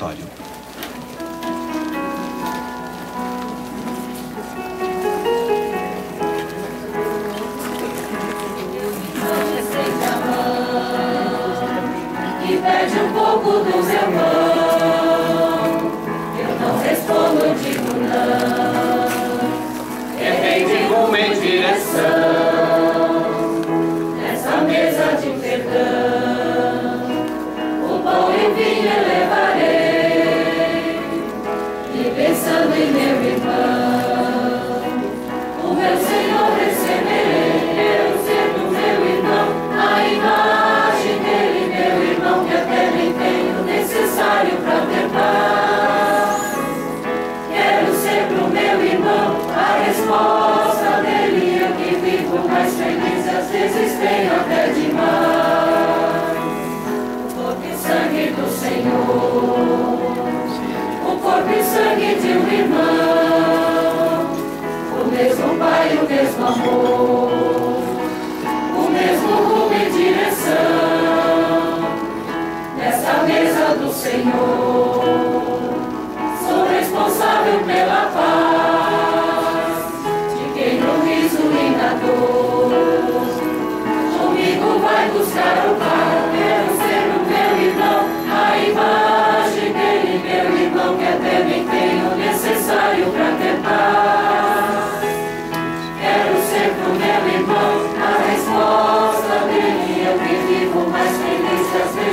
ofertório. E pede um pouco do meu pão, eu não respondo, digo não. Errei de rumo em direção, nessa mesa de perdão, o pão e o vinho elevarei, e pensando em meu irmão, o meu Senhor receberei. Quero ser do meu irmão, a imagem dele, meu irmão, que até nem tenho necessário para ter paz. Quero ser pro meu irmão a resposta dele, eu que vivo mais feliz, às vezes tenho até demais. O corpo e sangue do Senhor, o corpo e sangue de um irmão, o mesmo Pai, o mesmo amor, o mesmo rumo e direção, nessa mesa do Senhor. Sou responsável pela paz de quem no riso e na dor comigo vai buscar o Pai. Quero ser o meu irmão, a imagem dele, meu irmão, que até nem tenho necessário para ter paz. Quero ser pro meu irmão a resposta dele, eu que vivo mais feliz às vezes.